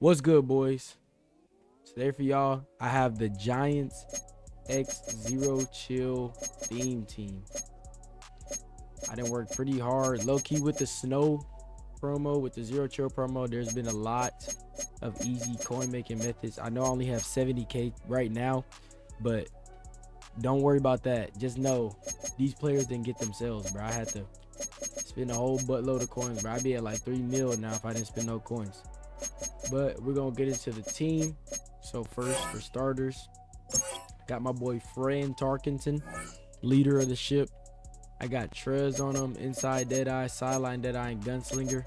What's good, boys? Today for y'all, I have the Giants X Zero Chill theme team. I done worked pretty hard, low-key with the snow promo, with the Zero Chill promo. There's been a lot of easy coin making methods. I know I only have 70K right now, but don't worry about that. Just know these players didn't get themselves, bro. I had to spend a whole buttload of coins, bro. I'd be at like 3 mil now if I didn't spend no coins. But we're gonna get into the team. So first, for starters, got my boy Fran Tarkenton, leader of the ship. I got Trez on him, inside Deadeye, sideline Deadeye, and Gunslinger.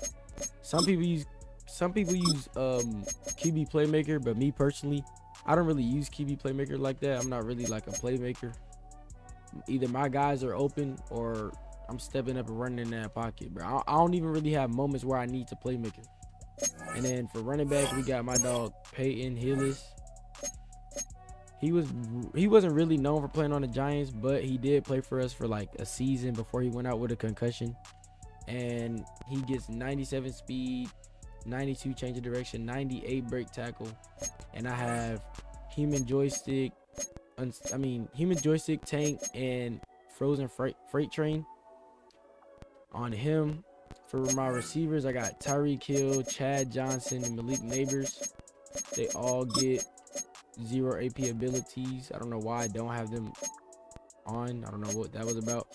Some people use QB playmaker, but me personally, I don't really use QB playmaker like that. I'm not really like a playmaker. Either my guys are open or I'm stepping up and running in that pocket, bro. I don't even really have moments where I need to playmaker. And then for running back, we got my dog Peyton Hillis. He wasn't really known for playing on the Giants, but he did play for us for like a season before he went out with a concussion. And he gets 97 speed, 92 change of direction, 98 break tackle. And I have human joystick tank and frozen freight train on him. For my receivers, I got Tyreek Hill, Chad Johnson, and Malik Neighbors. They all get 0 AP abilities. I don't know why I don't have them on. I don't know what that was about.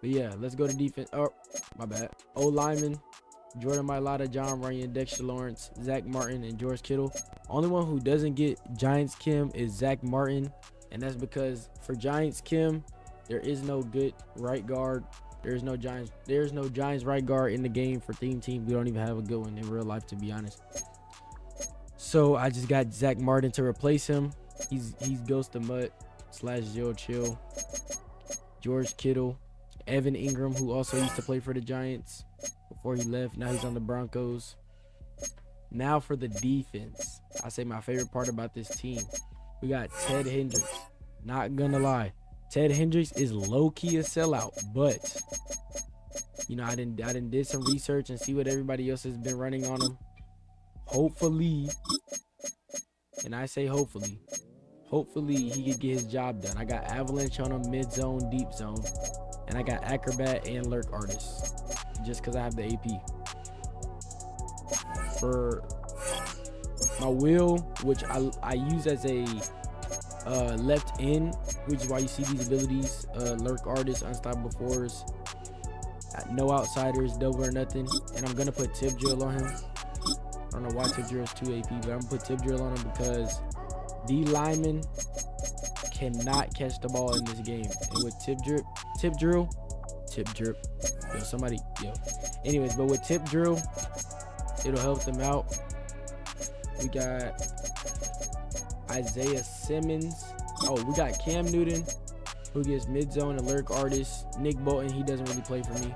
But yeah, let's go to defense. Oh, my bad. O lineman, Jordan Mailata, John Runyon, Dexter Lawrence, Zach Martin, and George Kittle. Only one who doesn't get Giants Kim is Zach Martin. And that's because for Giants Kim, there is no good right guard. There's no Giants right guard in the game for theme team. We don't even have a good one in real life, to be honest. So I just got Zach Martin to replace him. He's Ghost of Mutt / Zero Chill. George Kittle, Evan Ingram, who also used to play for the Giants before he left. Now he's on the Broncos. Now for the defense. I say my favorite part about this team. We got Ted Hendricks. Not gonna lie, Ted Hendricks is low-key a sellout, but you know, I did some research and see what everybody else has been running on him. Hopefully, and I say hopefully he could get his job done. I got Avalanche on him, mid zone, deep zone, and I got Acrobat and Lurk Artist, just because I have the AP. For my wheel, which I use as a left end, which is why you see these abilities: Lurk Artist, Unstoppable Force, no outsiders, double or nothing. And I'm gonna put Tip Drill on him. I don't know why Tip Drill is 2 AP, but I'm gonna put Tip Drill on him because D linemen cannot catch the ball in this game. And with Tip Drill, anyways, but with Tip Drill, it'll help them out. We got Isaiah Simmons. Oh, we got Cam Newton, who gets mid-zone and Lurk Artist. Nick Bolton, he doesn't really play for me.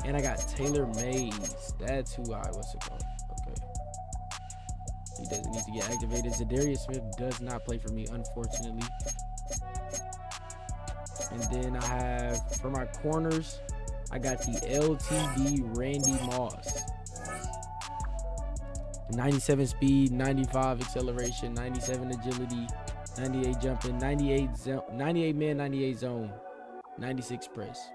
And I got Taylor Mays. That's who what's it called? Okay. He doesn't need to get activated. Zadarius Smith does not play for me, unfortunately. And then I have, for my corners, I got the LTD Randy Moss. 97 speed, 95 acceleration, 97 agility, 98 jumping, 98 man, 98 zone, 96 press.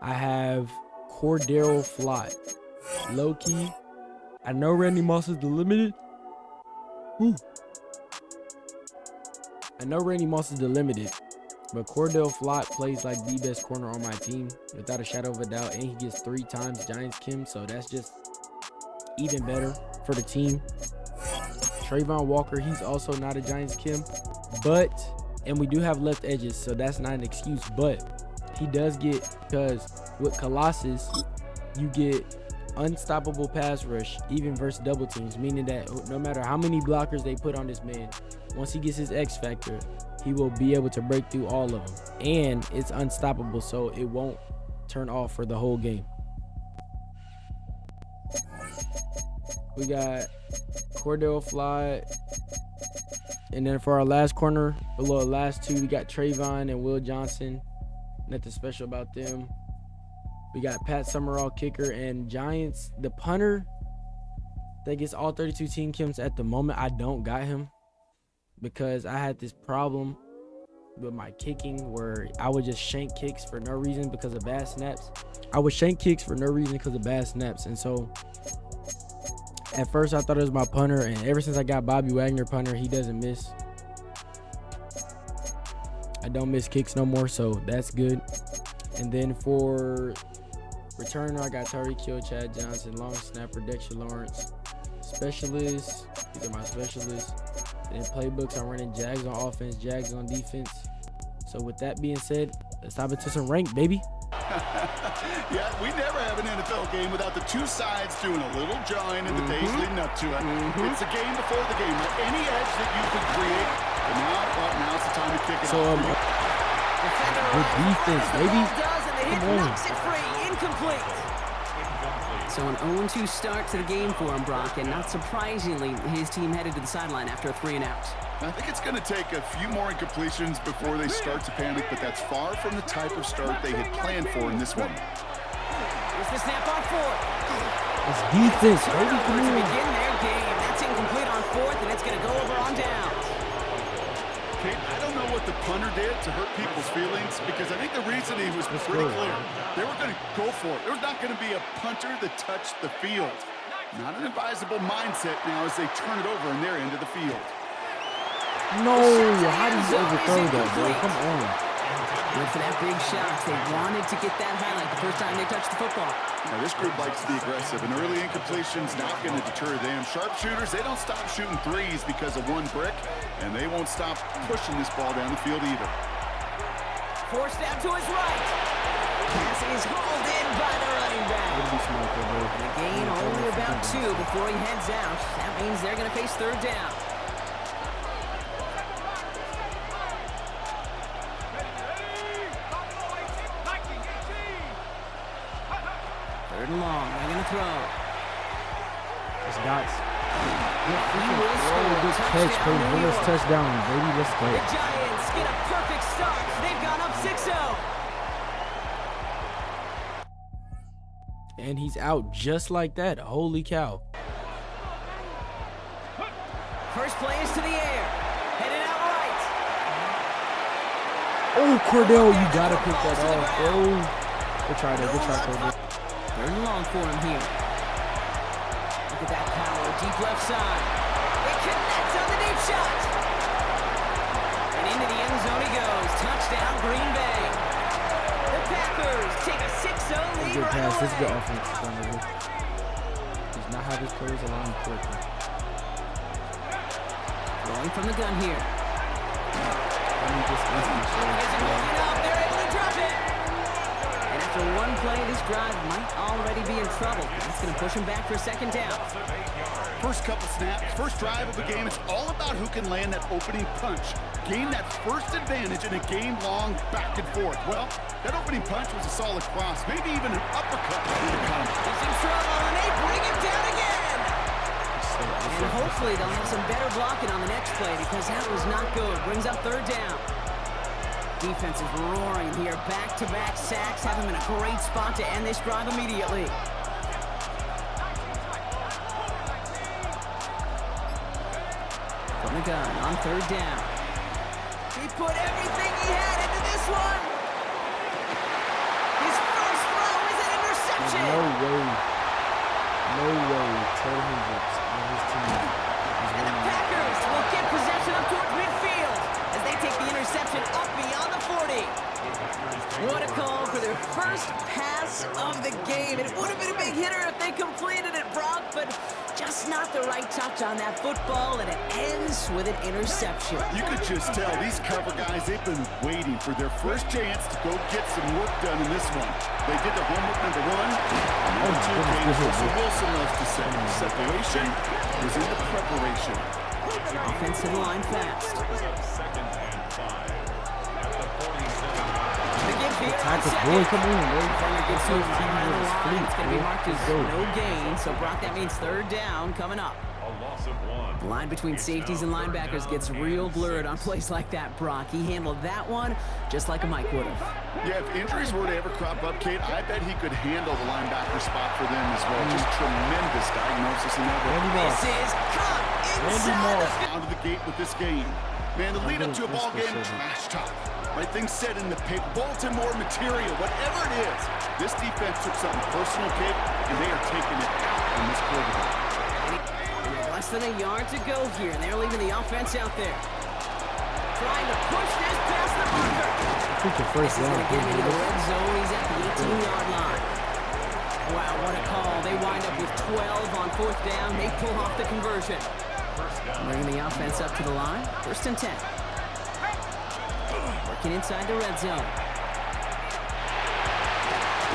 I have Cordero Flott. Low key, I know Randy Moss is the limited. But Cordell Flott plays like the best corner on my team, without a shadow of a doubt, and he gets 3 times Giants Kim, so that's just even better for the team. Trayvon Walker, he's also not a Giants Kim, and we do have left edges, so that's not an excuse, but he does get, because with Colossus, you get unstoppable pass rush, even versus double teams, meaning that no matter how many blockers they put on this man, once he gets his X factor, he will be able to break through all of them, and it's unstoppable, so it won't turn off for the whole game. We got Cordell Flott, and then for our last corner, last 2, we got Trayvon and Will Johnson. Nothing special about them. We got Pat Summerall, kicker, and Giants, the punter. that gets all 32 team kills. At the moment, I don't got him because I had this problem with my kicking where I would just shank kicks for no reason because of bad snaps. And so at first I thought it was my punter, and ever since I got Bobby Wagner punter, he doesn't miss. I don't miss kicks no more, so that's good. And then for returner, I got Tyreek Hill, Chad Johnson, long snapper, Dexter Lawrence. Specialists, these are my specialists. And playbooks, I'm running Jags on offense, Jags on defense. So with that being said, let's hop into some rank, baby. Yeah, we never have an NFL game without the two sides doing a little jawing in the days leading up to it. It's a game before the game. Like any edge that you could create, but now it's the time to kick it off. Good defense, baby. Come on. Incomplete. So an 0-2 start to the game for him, Brock, and not surprisingly, his team headed to the sideline after a 3-and-out. I think it's going to take a few more incompletions before they start to panic, but that's far from the type of start they had planned for in this one. Here's the snap on fourth. It's defense, baby. Come on. To begin their game. That's incomplete on fourth, and it's going to go over on downs. Kate, I don't know what the punter did to hurt people's feelings, because I think the reason he was pretty clear, they were going to go for it. There's not going to be a punter that touched the field. Not an advisable mindset now as they turn it over in their end of the field. No, how do you overthrow that, bro? Come on. Went for that big shot. They wanted to get that highlight the first time they touched the football. Now, this group likes to be aggressive, and early incompletion's not going to deter them. Sharpshooters, they don't stop shooting threes because of one brick, and they won't stop pushing this ball down the field either. Forced out to his right. Pass is hauled in by the running back. The gain only about 2 before he heads out. That means they're going to face third down. Third and long. They're going to throw. It's Dots. He will score. Good catch, baby. Touchdown, baby. Let's go. The Giants get a perfect start. They've gone up 6-0. And he's out just like that. Holy cow. First play is to the air. Headed out right. Oh, Cordell, you got to pick that off. Oh. Good try, Cordell. Third and long for him here. Look at that power, deep left side. It connects on the deep shot. And into the end zone he goes. Touchdown, Green Bay. The Packers take a 6-0 lead Good right pass. This is good away. offense. Does not have his players aligned correctly. Rolling from the gun here. Let me just instant show. Isn't holding up. They're able to drop it. And after one play, this drive might already be in trouble. That's going to push him back for a second down. First couple snaps, first drive of the game, it's all about who can land that opening punch. Gain that first advantage in a game-long back and forth. Well, that opening punch was a solid cross, maybe even an uppercut. He's in trouble, and they bring him down again. And hopefully they'll have some better blocking on the next play because that was not good. Brings up third down. Defense is roaring here. Back-to-back sacks have him in a great spot to end this drive immediately. From the gun on third down. He put everything he had into this one. His first throw is an interception. No way. Trey Hendricks and his team. And the Packers will get possession up towards midfield as they take the interception up beyond the 40. What a call for their first pass of the game. It would have been a big hitter if they completed it, Brock, but just not the right touch on that football, and it ends with an interception. You could just tell these cover guys, they've been waiting for their first chance to go get some work done in this one. They did their homework number 1. Number 2 came Russell Wilson loves to say. Separation was in the preparation. Offensive line fast. Tackle, boy, come on, bro. Gets to his team on the line. It's going to be marked as go. no gain. So, Brock, that means third down coming up. The line between safeties and linebackers gets real blurred on plays like that, Brock. He handled that one just like a Mike would have. Yeah, if injuries were to ever crop up, Kate, I bet he could handle the linebacker spot for them as well. Just tremendous diagnosis in that one. This is cut inside Out of the gate with this game. Man, the lead up to a ball game, trash talk. Right, things said in the paper, Baltimore material, whatever it is. This defense took something personal, Kate, and they are taking it out on this quarterback. Less than a yard to go here, and they're leaving the offense out there. Trying to push this past the marker. First down. He's going to get him into the red zone. He's at the 18-yard line. Wow, what a call. They wind up with 12 on 4th down. They pull off the conversion. Bringing the offense up to the line. 1st and 10. Working inside the red zone.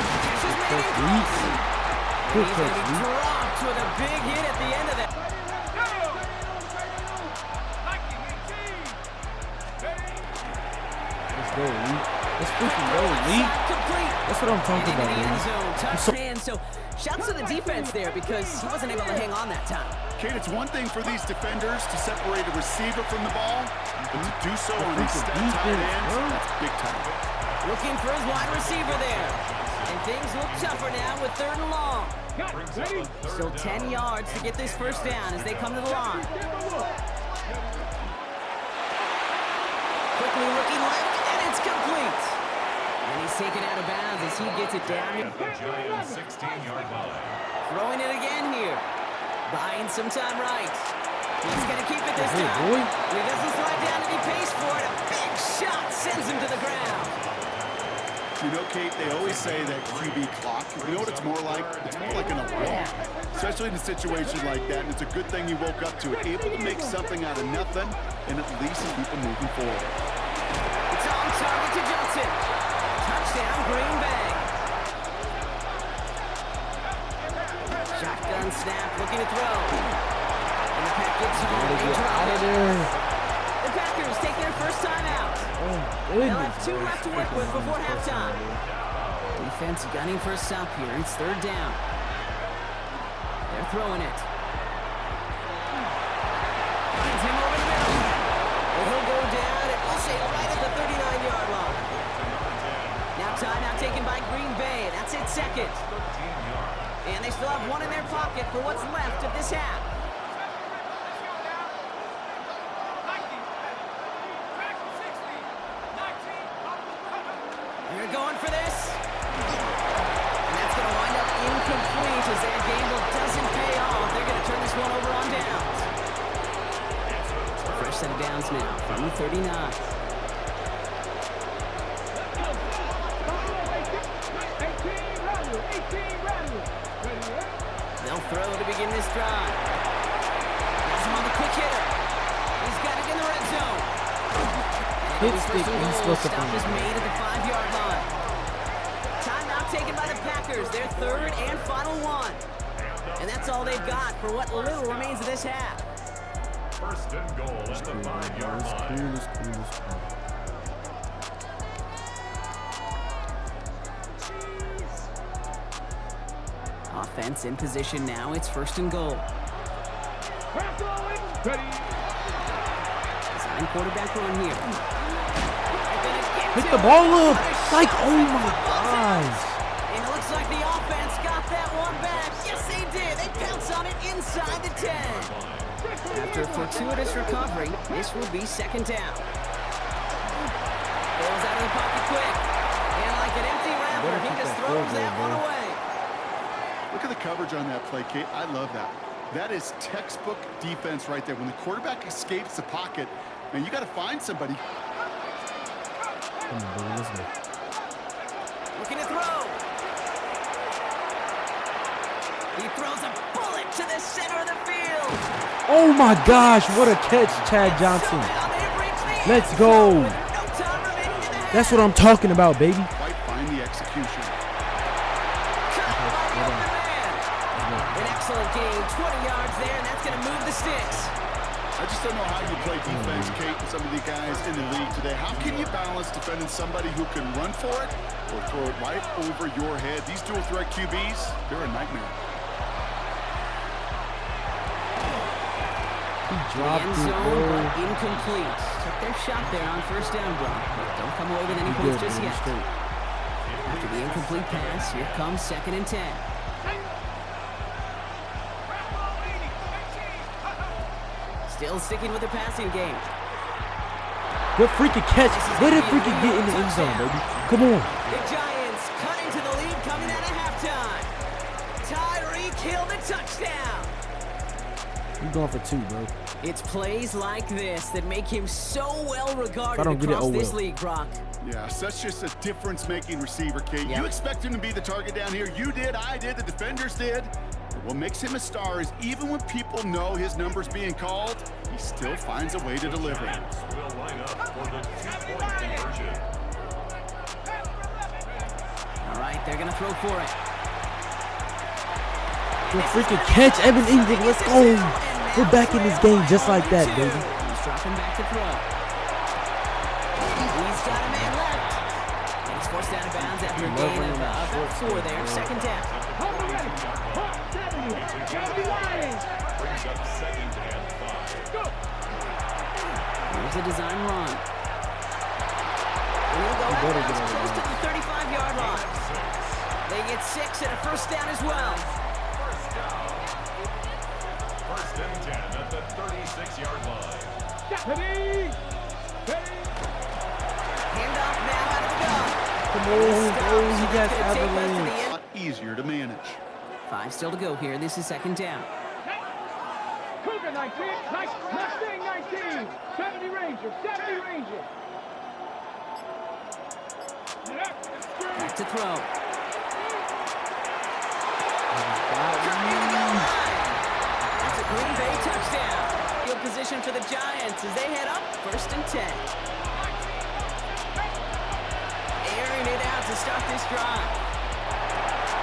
Catch is made in. He's going to be dropped with a big hit at the end of that. Let's go, Lee. Let's freaking go, Lee. That's what I'm talking about, man. So, shouts to the defense there because he wasn't able to hang on that time. Kate, it's one thing for these defenders to separate a receiver from the ball, but to do so on these step tight ends, that's big time. Looking for his wide receiver there. And things look tougher now with 3rd and long. Still 10 yards to get this 1st down as they come to the line. Quickly looking left, and it's complete. And he's taken out of bounds as he gets it down. Throwing it again here. Buying some time right. He's going to keep it this time. He doesn't slide down and he pays for it. A big shot sends him to the ground. You know, Kate, they always say that QB clock. You know what it's more like? It's more like an alarm, especially in a situation like that. And it's a good thing he woke up to it, able to make something out of nothing and at least keep him moving forward. It's on target to Johnson. Touchdown, Green Bay. Shotgun snap, looking to throw. And the pack gets home. They drop it. The Packers take their first time out. They'll have 2 left to work with before halftime. Defense gunning for a stop here. It's 3rd down. They're throwing it. Finds him over the middle. And he'll go down and we'll say right at the 39-yard line. Now timeout taken by Green Bay. That's it, 2nd. And they still have 1 in their pocket for what's left of this half. They're going for this. And that's going to wind up incomplete as that gamble doesn't pay off. They're going to turn this one over on downs. Fresh set of downs now from the 39. They'll throw to begin this drive. Has him on the quick hitter. He's got it in the red zone. He's supposed to Stop is made at the 5-yard line. Timeout taken by the Packers. Their 3rd and final one. And that's all they've got for what little remains of this half. 1st and goal at the 5-yard line. Offense in position now. It's 1st and goal. Design quarterback run here. Pick the ball up! Like, oh my gosh! And it looks like the offense got that one back. Yes, they did. They pounce on it inside the 10. After a fortuitous recovery, this will be 2nd down. Goes out of the pocket quick. And like an empty wrapper, he just throws that one away. Look at the coverage on that play, Kate. I love that. That is textbook defense right there. When the quarterback escapes the pocket, man, you got to find somebody. Looking to throw. He throws a bullet to the center of the field. Oh my gosh, what a catch, Chad Johnson. Let's go. That's what I'm talking about, baby. Quite find the execution. An excellent game, 20 yards there, and that's going to move the sticks. I just don't know how you play defense, Kate, with some of the guys in the league today. How can you balance defending somebody who can run for it or throw it right over your head? These dual threat QBs, they're a nightmare. He The dropped end it, zone, bro. but incomplete. Took their shot there on first down, Brock. But don't come away with any He points good, just bro. yet. He's straight. After the incomplete pass, here comes 2nd and 10. Still sticking with the passing game. Good freaking catch. Let it freaking get in the end zone, baby. Come on. The Giants cut into the lead coming out of halftime. Tyreek Hill the touchdown. You going for 2, bro. It's plays like this that make him so well regarded If I don't get it, across oh this well. league, Brock. Yeah, such just a difference-making receiver, Kate. Yeah. You expect him to be the target down here. You did, I did, the defenders did. But what makes him a star is even when people know his number's being called, he still finds a way to deliver. Giants will line up for the 2-point conversion. All right, they're going to throw for it. Good freaking catch, Evan Ingram. Let's go. We're back in this game just like that, baby. He's dropping back to throw. He's got a man left. And he's forced out of bounds after a gain of about 4 there. 2nd down. Brings up 2nd and 5. Here's a design run. He'll go out of bounds close to the 35-yard line. They get 6 and a first down as well. First and 10 at the 36-yard line. Handoff now out of the gun. Come on, bro. He got avalanche. A lot easier to manage. 5 still to go here. This is 2nd down. Cougar 19, Mustang 19, 70 Ranger, 70 Ranger. Back to throw. That's a Green Bay touchdown. Field position for the Giants as they head up 1st and 10. Airing it out to start this drive.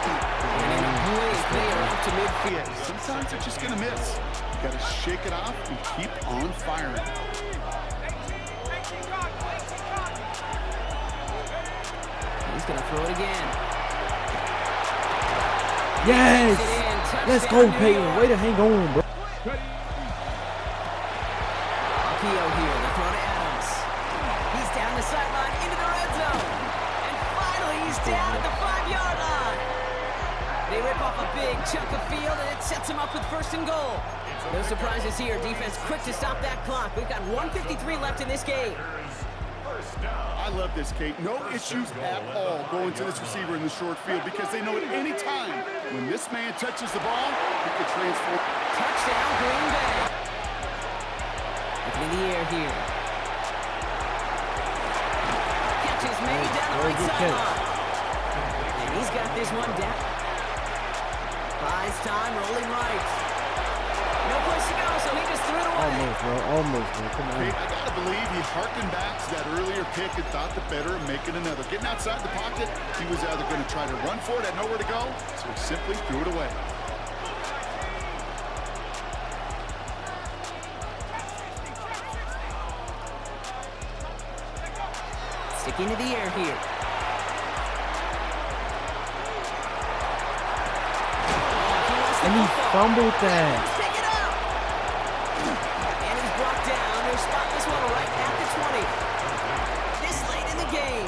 And in a great player out to midfield. Sometimes they're just going to miss. You got to shake it off and keep on firing. He's going to throw it again. Yes. Takes it in. Let's Touchdown, go, New Peyton. York. Way to hang on, bro. Akio here, the throw to Adams. He's down the sideline into the red zone. And finally, he's down at the 5-yard line. They rip off a big chunk of field, and it sets him up with 1st and goal. No surprises here. Defense quick to stop that clock. We've got 1:53 left in this game. I love this, Kate. No issues at all going to this receiver in the short field because they know at any time when this man touches the ball, he could transform. Touchdown, Green Bay. Looking in the air here. Catch is made down the Very right good catch. sideline. And he's got this one down. Buys time, rolling right. No place to go, so he just threw it away. Almost, bro. Almost, bro. Come Kate, on. I gotta believe he harkened back to that earlier pick and thought the better of making another. Getting outside the pocket, he was either going to try to run for it, had nowhere to go, so he simply threw it away. Sticking to the air here. And he fumbled that. Let's pick it up. And he's brought down. They'll spot this one right at the 20. This late in the game.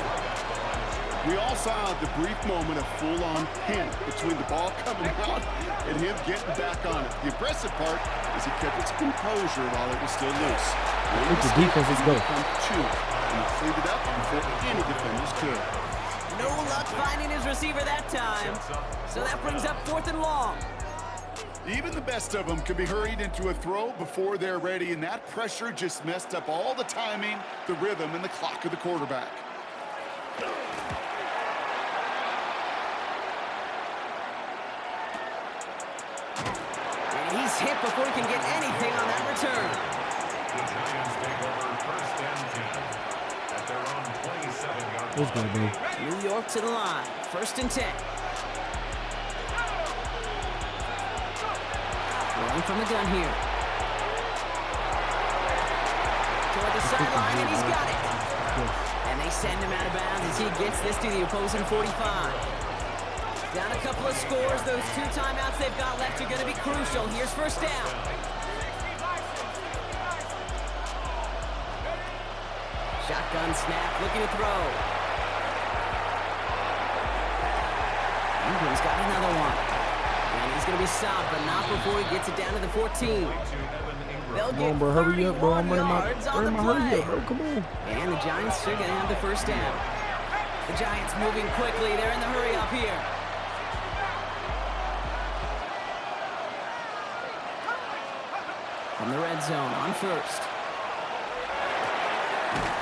We all saw the brief moment of full-on panic between the ball coming out and him getting back on it. The impressive part is he kept his composure while it was still loose. With the defense, let's go. From 2, and he cleaned it up before any defenders could. No luck finding his receiver that time. So that brings up 4th and long. Even the best of them can be hurried into a throw before they're ready, and that pressure just messed up all the timing, the rhythm, and the clock of the quarterback. And he's hit before he can get anything on that return. The Giants take over 1st and 10 at their own 27-yard Let's go, bro. New York to the line. 1st and 10. Rolling from the gun here. Toward the sideline, and he's got it. And they send him out of bounds as he gets this to the opposing 45. Down a couple of scores. Those 2 timeouts they've got left are going to be crucial. Here's 1st down. Shotgun snap, looking to throw. Ingram's got another one. And he's going to be stopped, but not before he gets it down to the 14. They'll Come on, get bro. Hurry up, bro. I'm 31 running yards on the hurry play. up, bro. Come on. And the Giants are going to have the first down. The Giants moving quickly. They're in the hurry up here. From the red zone on first.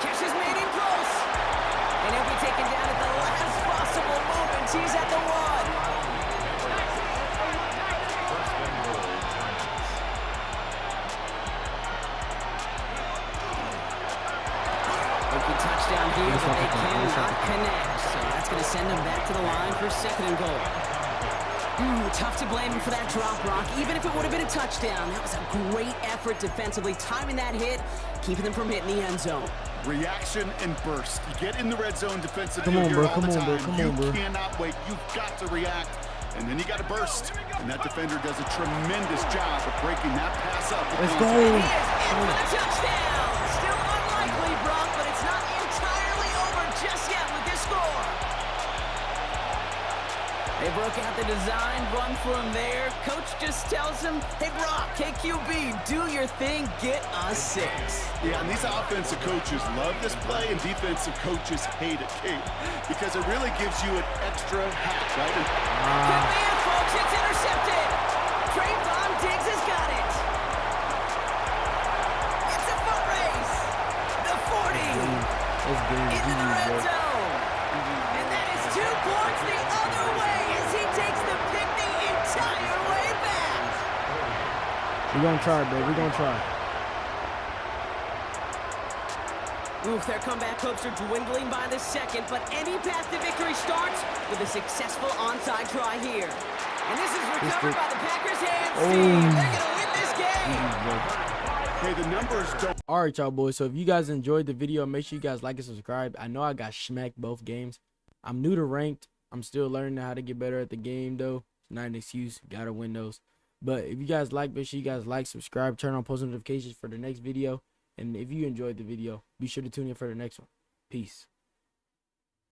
Catch is made in close. And he'll be taken down at the last possible moment. He's at the 1. Touchdown here, but they cannot connect. So that's going to send them back to the line for 2nd and goal. Tough to blame him for that drop, Brock. Even if it would have been a touchdown, that was a great effort defensively, timing that hit, keeping them from hitting the end zone. Reaction and burst. You get in the red zone defensively. Come on, bro. Come on, bro. Come on, bro. You cannot wait. You've got to react, and then you got to burst. And that defender does a tremendous job of breaking that pass up. Let's go. He is in for the touchdown. Still unlikely, Brock, but it's not entirely over just yet with this score. They broke out the design run for him there. Coach just tells him, hey, Brock, KQB, do your thing, get a 6. Yeah, and these offensive coaches love this play, and defensive coaches hate it, Kate, because it really gives you an extra hat, right? Good man, folks. It's intercepted. Trayvon Diggs has got it. It's a foot race. The 40. Into the red zone. And that is 2 points the other way as he takes the pick the entire way back. We're going to try, bro. We're going to try. Oof, their comeback hopes are dwindling by the second, but any path to victory starts with a successful onside try here. And this is recovered by the Packers' hands. Steve, they're going to win this game. Hey, the numbers don't. All right, y'all boys. So if you guys enjoyed the video, make sure you guys like and subscribe. I know I got smacked both games. I'm new to ranked. I'm still learning how to get better at the game, though. It's not an excuse. Gotta win those. But if you guys like, make sure you guys like, subscribe, turn on post notifications for the next video. And if you enjoyed the video, be sure to tune in for the next one. Peace.